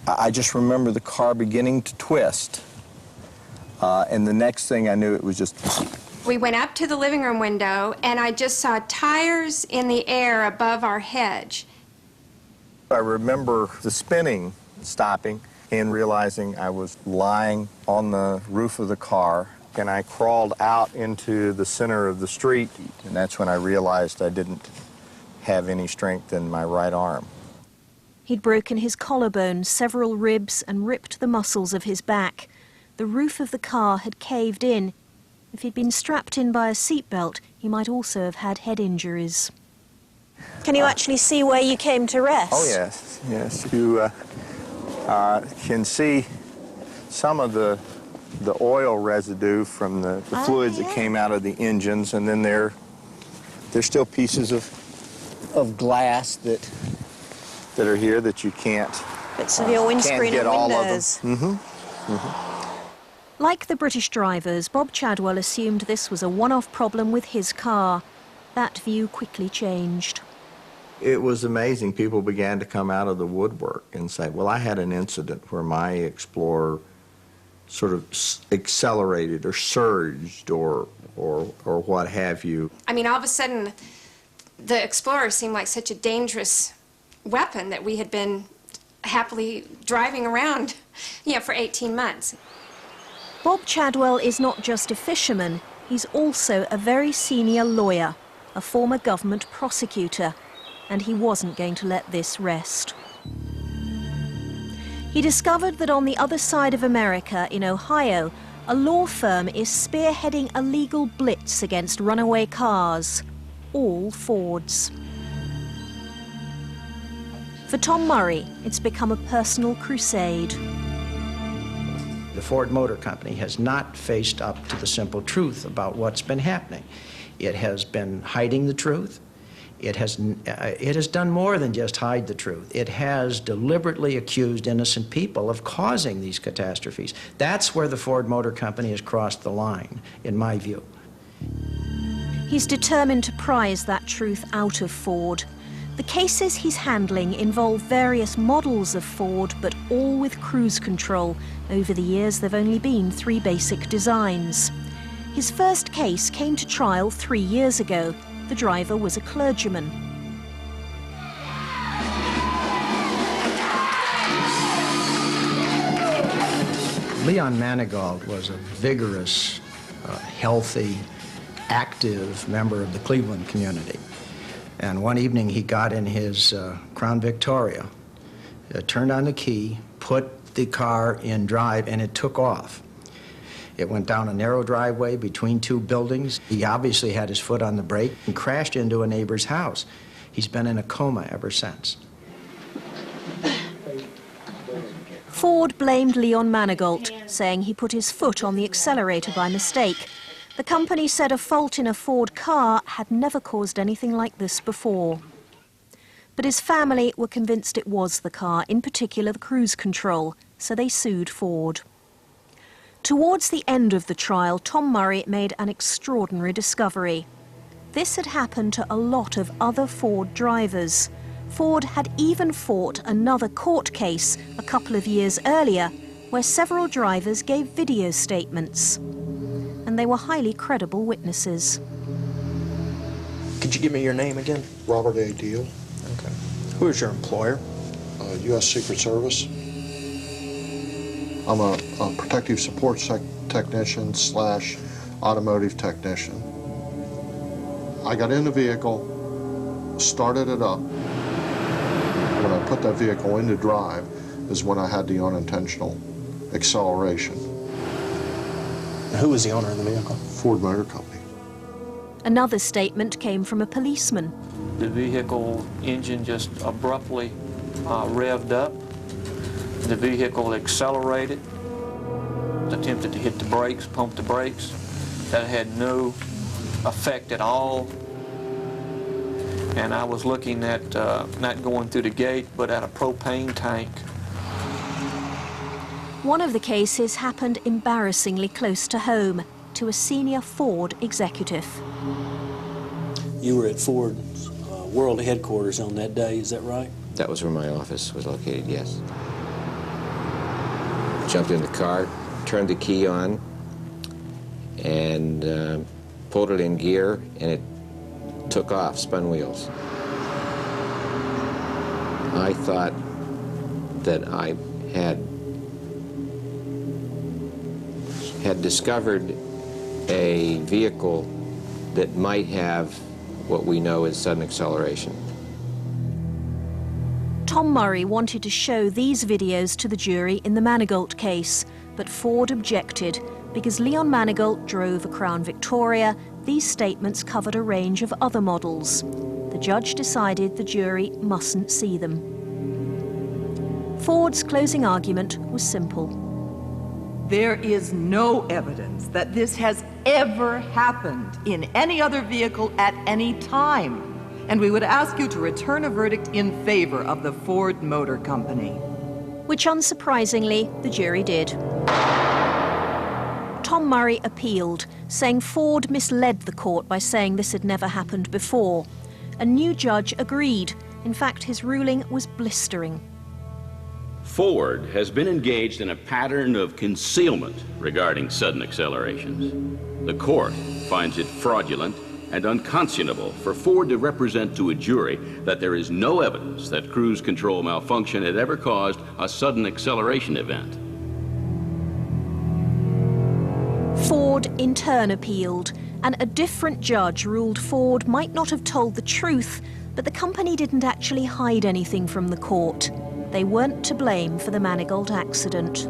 I just remember the car beginning to twist. And the next thing I knew, it was just... We went up to the living room window, and I just saw tires in the air above our hedge. I remember the spinning stopping and realizing I was lying on the roof of the car, and I crawled out into the center of the street, and that's when I realized I didn't have any strength in my right arm. He'd broken his collarbone, several ribs, and ripped the muscles of his back. The roof of the car had caved in. If he'd been strapped in by a seatbelt, he might also have had head injuries. Can you actually see where you came to rest? Oh, yes, yes. You can see some of the oil residue from the fluids that came out of the engines, and then there's still pieces of glass that are here that you can't. Bits of your windscreen and windows. Like the British drivers, Bob Chadwell assumed this was a one-off problem with his car. That view quickly changed. It was amazing. People began to come out of the woodwork and say, well, I had an incident where my Explorer sort of accelerated or surged or what have you. I mean, all of a sudden, the Explorer seemed like such a dangerous weapon that we had been happily driving around, for 18 months. Bob Chadwell is not just a fisherman, he's also a very senior lawyer, a former government prosecutor, and he wasn't going to let this rest. He discovered that on the other side of America, in Ohio, a law firm is spearheading a legal blitz against runaway cars, all Fords. For Tom Murray, it's become a personal crusade. The Ford Motor Company has not faced up to the simple truth about what's been happening. It has been hiding the truth. It has done more than just hide the truth. It has deliberately accused innocent people of causing these catastrophes. That's where the Ford Motor Company has crossed the line, in my view. He's determined to prize that truth out of Ford. The cases he's handling involve various models of Ford, but all with cruise control. Over the years, there've only been 3 basic designs. His first case came to trial 3 years ago. The driver was a clergyman. Leon Manigault was a vigorous, healthy, active member of the Cleveland community. And one evening he got in his Crown Victoria, turned on the key, put the car in drive, and it took off. It went down a narrow driveway between 2 buildings. He obviously had his foot on the brake and crashed into a neighbor's house. He's been in a coma ever since. Ford blamed Leon Manigault, saying he put his foot on the accelerator by mistake. The company said a fault in a Ford car had never caused anything like this before. But his family were convinced it was the car, in particular the cruise control, so they sued Ford. Towards the end of the trial, Tom Murray made an extraordinary discovery. This had happened to a lot of other Ford drivers. Ford had even fought another court case a couple of years earlier, where several drivers gave video statements. And they were highly credible witnesses. Could you give me your name again? Robert A. Deal. Okay. Who is your employer? U.S. Secret Service. I'm a protective support technician / automotive technician. I got in the vehicle, started it up. When I put that vehicle into drive is when I had the unintentional acceleration. Who was the owner of the vehicle? Ford Motor Company. Another statement came from a policeman. The vehicle engine just abruptly revved up. The vehicle accelerated, attempted to hit the brakes, pump the brakes. That had no effect at all. And I was looking at not going through the gate, but at a propane tank. One of the cases happened embarrassingly close to home, to a senior Ford executive. You were at Ford's world headquarters on that day, is that right? That was where my office was located, yes. jumped in the car, turned the key on, and pulled it in gear, and it took off, spun wheels. I thought that I had discovered a vehicle that might have what we know as sudden acceleration. Tom Murray wanted to show these videos to the jury in the Manigault case, but Ford objected. Because Leon Manigault drove a Crown Victoria, these statements covered a range of other models. The judge decided the jury mustn't see them. Ford's closing argument was simple. There is no evidence that this has ever happened in any other vehicle at any time. And we would ask you to return a verdict in favor of the Ford Motor Company. Which, unsurprisingly, the jury did. Tom Murray appealed, saying Ford misled the court by saying this had never happened before. A new judge agreed. In fact, his ruling was blistering. Ford has been engaged in a pattern of concealment regarding sudden accelerations. The court finds it fraudulent and unconscionable for Ford to represent to a jury that there is no evidence that cruise control malfunction had ever caused a sudden acceleration event. Ford in turn appealed, and a different judge ruled Ford might not have told the truth, but the company didn't actually hide anything from the court. They weren't to blame for the Manigault accident.